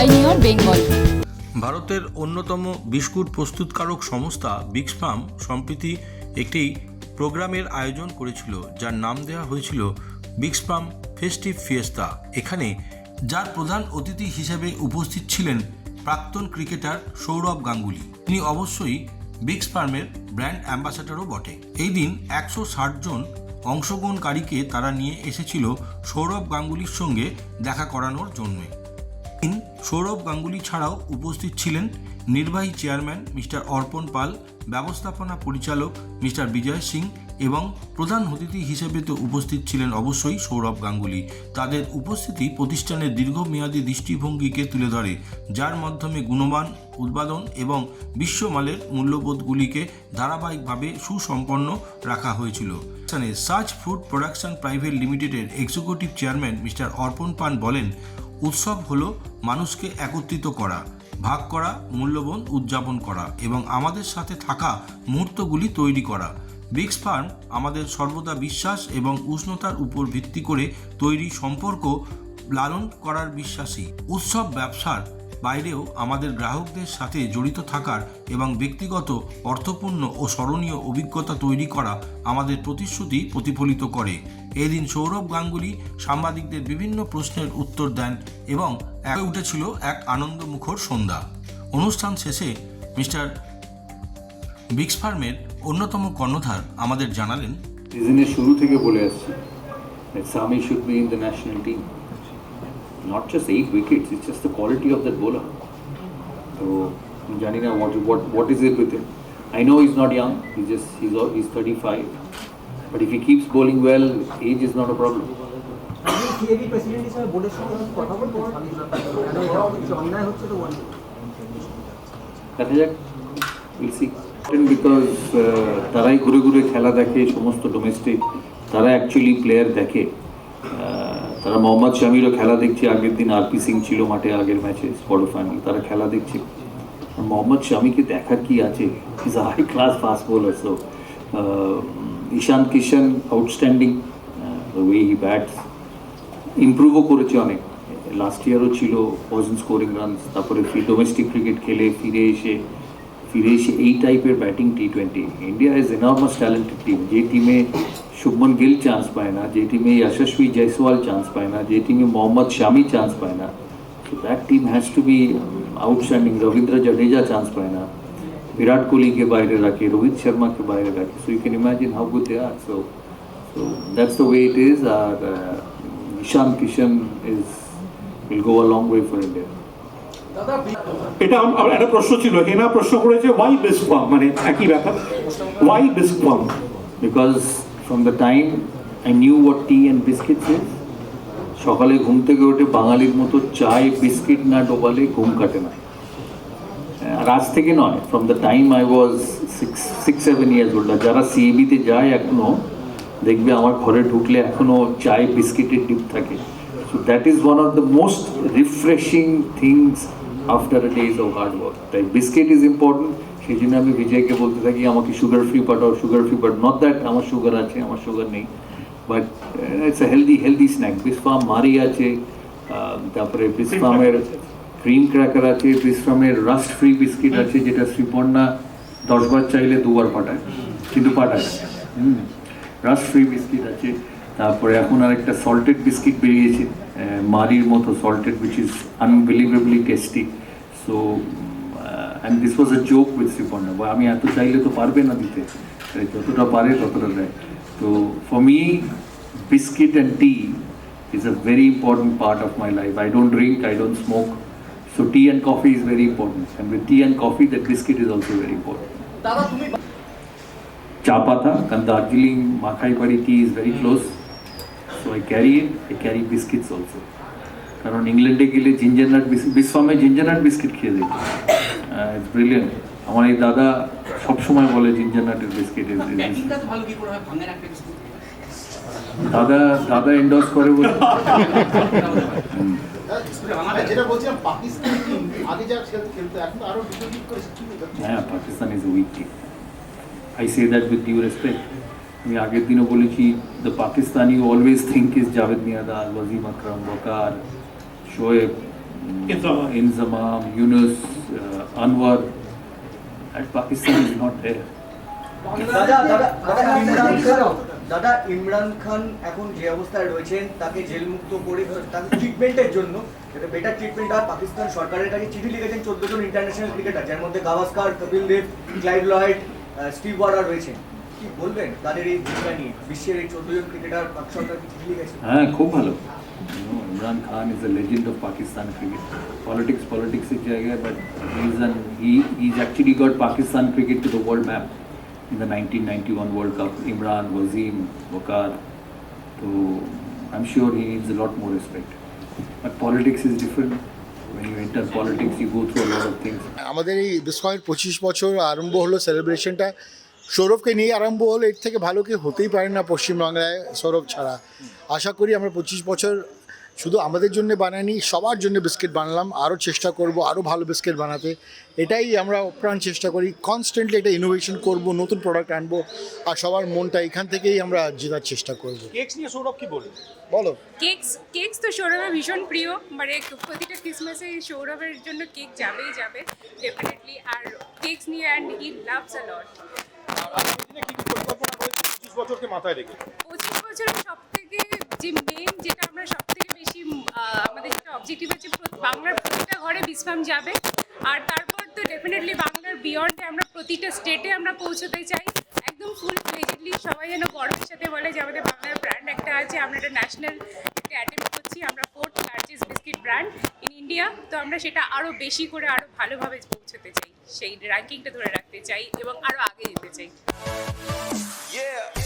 Pioneer Bengal. ভারতের অন্যতম biscuit প্রস্তুতকারক সংস্থা বিক্স ফার্ম সম্প্রতি একটি প্রোগ্রামের আয়োজন করেছিল, যার নাম দেওয়া হয়েছিল বিক্স ফার্ম ফেস্টিভ ফিয়েস্তা। এখানে যার প্রধান অতিথি হিসেবে উপস্থিত ছিলেন প্রাক্তন ক্রিকেটার সৌরভ গাঙ্গুলি। তিনি অবশ্যই বিক্স ফার্মের ব্র্যান্ড অ্যাম্বাসাডারও বটে। এই দিন 160 জন অংশগ্রহণকারীকে তারা নিয়ে এসেছিল সৌরভ গাঙ্গুলির সঙ্গে দেখা করানোর জন্য। সৌরভ গাঙ্গুলি ছাড়াও উপস্থিত ছিলেন নির্বাহী চেয়ারম্যান মিস্টার অর্পণ পাল, ব্যবস্থাপনা পরিচালক মিস্টার বিজয় সিং এবং প্রধান অতিথি হিসেবে তো উপস্থিত ছিলেন অবশ্যই সৌরভ গাঙ্গুলি। তাদের উপস্থিতি প্রতিষ্ঠানের দীর্ঘমেয়াদী দৃষ্টিভঙ্গিকে তুলে ধরে, যার মাধ্যমে গুণমান উৎপাদন এবং বিশ্বমানের মূল্যবোধগুলিকে ধারাবাহিকভাবে সুসম্পন্ন রাখা হয়েছিল। সাচ ফুড প্রোডাকশন প্রাইভেট লিমিটেডের এক্সিকিউটিভ চেয়ারম্যান মিস্টার অর্পণ পান বলেন, উৎসব হলো মানুষকে একত্রিত করা, ভাগ করা, মূল্যবোধ উদযাপন করা এবং আমাদের সাথে থাকা মুহূর্তগুলি তৈরি করা। বিক্স ফার্ম আমাদের সর্বদা বিশ্বাস এবং উষ্ণতার উপর ভিত্তি করে তৈরি সম্পর্ক লালন করার বিশ্বাসী। উৎসব ব্যবসার বাইরেও আমাদের গ্রাহকদের সাথে জড়িত থাকার এবং ব্যক্তিগত অর্থপূর্ণ ও স্মরণীয় অভিজ্ঞতা তৈরি করা আমাদের প্রতিশ্রুতি প্রতিফলিত করে। এদিন সৌরভ গাঙ্গুলি সাংবাদিকদের বিভিন্ন প্রশ্নের উত্তর দেন এবং উঠেছিল এক আনন্দমুখর সন্ধ্যা। অনুষ্ঠান শেষে মিস্টার বিক্স ফার্মের অন্যতম কর্ণধার আমাদের জানালেন, সিজনের শুরু থেকে বলে আসছি Shami should be in the national team. Not just 8 wickets, it's just the quality of that bowler. So, জানি না what is it with him. I know he's not young, he's 35. But if he keeps bowling well, age is not a problem. দেখা যাক, we'll see. Because তারাই ঘুরে ঘুরে খেলা দেখে, সমস্ত ডোমেস্টিক তারা অ্যাকচুয়ালি প্লেয়ার দেখে। তারা মোহাম্মদ শামিরও খেলা দেখছে, আগের দিন আরপি সিং ছিল মাঠে আগের ম্যাচে কোয়ার্টার ফাইনাল, তারা খেলা দেখছে। মোহাম্মদ শামিকে দেখার কি আছে, is a high class fast bowler. So Ishan Kishan outstanding, the way he bats, ইমপ্রুভও করেছে অনেক। লাস্ট ইয়ারও ছিল পজিশন স্কোরিং রানস, তারপরে ডোমেস্টিক ক্রিকেট খেলে ফিরে এসে এই টাইপের batting T20। India is enormous talented team. যে টিমে শুভমন গিল চান্স পায় না, যে টিমে যশস্বী জয়সওয়াল চান্স পায় না, যে টিমে মোহাম্মদ শামি চান্স পায় না, so that team has to be outstanding. Ravindra Jadeja chance পায় না, বিরাট কোহলিকে বাইরে রাখে, রোহিত শর্মাকে বাইরে রাখে। So you can imagine how good they are. So that's the way it is. আর Ishan Kishan will go a long way for India. এটা আমার একটা প্রশ্ন ছিল, হেনা প্রশ্ন করেছে ওয়াই বিস্ক ফার্ম, মানে একই ব্যাপার, why Bisk Farm? Because from the time I knew what tea and biscuits is, সকালে ঘুম থেকে উঠে বাঙালির মতো চায় বিস্কিট না ডোবালে ঘুম কাটে না। আর আজ থেকে নয়, from the time I was 6-7 years old. যারা সিএবিতে যায় এখনও দেখবে আমার ঘরে ঢুকলে এখনও চায় বিস্কিটের ডিপ থাকে। So that is one of the most refreshing things after a days of hard work. তাই বিস্কিট ইজ ইম্পর্টেন্ট। সেই জন্য আমি বিজয়কে বলতে থাকি আমাকে সুগার ফ্রি পাঠাও, sugar free, but not that আমার সুগার আছে, আমার সুগার নেই, but it's a healthy snack. বিক্স ফার্ম মারি আছে, তারপরে বিক্স ফার্মের ক্রিম ক্র্যাকার আছে, বিক্স ফার্মের রাস্ট ফ্রি বিস্কিট আছে, যেটা শ্রীপর্ণা 10 বার চাইলে 2 বার পাঠায়, কিন্তু পাঠায়। রাস্ট ফ্রি বিস্কিট আছে। তারপরে এখন আর একটা সল্টেড বিস্কিট বেরিয়েছে মারির মতো, salted, which is unbelievably tasty. So and this was a joke with Sriparna, বা আমি এত চাইলে তো পারবে না দিতে, যতটা পারে ততটা দেয়। তো for me biscuit and tea is a very important part of my life. I don't drink, I don't smoke, so tea and coffee is very important, and with tea and coffee that biscuit is also very important. চা পাতা, কারণ Darjeeling Makaibari tea is very close, so I carry it. I carry biscuits also, কারণ ইংল্যান্ডে গেলে ginger nut বিক্স ফার্মে ginger nut biscuit খেয়ে দিই, it's brilliant. আমার এই দাদা সবসময় বলে জিঞ্জার নাটের বিস্কিট দাদা এন্ডোর্স করে বলে। হ্যাঁ, Pakistan is a weak team. I say that with due respect. আমি আগের দিনও বলেছি, the Pakistani always think is Javed Miandad, Wasim Akram, Waqar, Shoaib, Inzamam, Yunus, Anwar, and Pakistan is not there. দাদা ইমরান খান এখন যে অবস্থায় রয়েছেন তাকে জেলমুক্ত করে তাকে ট্রিটমেন্টের জন্য যাতে বেটার ট্রিটমেন্ট আর পাকিস্তান সরকারের কাছে চিঠি লিখেছেন 14 জন ইন্টারন্যাশনাল ক্রিকেটার, যার মধ্যে Gavaskar, Kapil Dev, Clive Lloyd, Steve Warner রয়েছেন। কি বলবেন তাদের এই ভূমিকা নিয়ে? বিশ্বের এই 14 জন ক্রিকেটার পাক সরকারকে চিঠি লিখেছেন। হ্যাঁ, খুব ভালো। Imran Khan is a legend of Pakistan cricket. Politics is জায়গায়, but he's actually got Pakistan cricket to the world map in the 1991 World Cup. Imran, Wasim, Waqar. So I'm sure he needs a lot more respect. But politics is different. When you enter politics, you go through a lot of things. আমাদের এই বিস্কয়ের 25 বছর আরম্ভ হলো, সেলিব্রেশনটা সৌরভকে নিয়ে আরম্ভ হলো। এর থেকে ভালো কি হতেই পারে না পশ্চিমবাংলায় সৌরভ ছাড়া। আশা করি আমরা 25 বছর শুধু আমাদের জন্য বানাইনি, সবার জন্য বিস্কিট বানালাম। আরও চেষ্টা করব আরও ভালো বিস্কিট বানাতে। এটাই আমরা প্রাণ চেষ্টা করি, কনস্ট্যান্টলি একটা ইনোভেশন করব, নতুন প্রোডাক্ট আনবো, আর সবার মনটা এখান থেকেই আমরা জেতার চেষ্টা করব। কেকস নিয়ে সৌরভ কি বলবে? বলো। কেকস তো সৌরভের ভীষণ প্রিয়, মানে প্রতিটা ক্রিসমাসে সৌরভের জন্য কেক যাবেই যাবে ডেফিনেটলি। আর কেকস নিয়ে অ্যান্ড হি লাভস আ লট। পরিকল্পনা করেছে 25 বছরকে মাথায় রেখে। 25 বছরের সব থেকে যে মেন যেটা আমরা সব থেকে বেশি আমাদের যেটা অবজেক্টিভ আছে, বাংলার প্রতিটা ঘরে বিশ্রাম যাবে। আর তারপর তো ডেফিনেটলি বাংলার বিয়ন্ডে আমরা প্রতিটা স্টেটে আমরা পৌঁছতে চাই একদম ফুল ফ্লেজডলি। সবাই যেন গর্বের সাথে বলে যে আমাদের বাংলার ব্র্যান্ড একটা আছে, আমরা একটা ন্যাশনাল একটা অ্যাটেম্প করছি, আমরা 4th largest biscuit brand in India. তো আমরা সেটা আরও বেশি করে আরও ভালোভাবে পৌঁছতে চাই, সেই র্যাঙ্কিংটা ধরে রাখতে চাই এবং আরও আগে যেতে চাই। Yeah.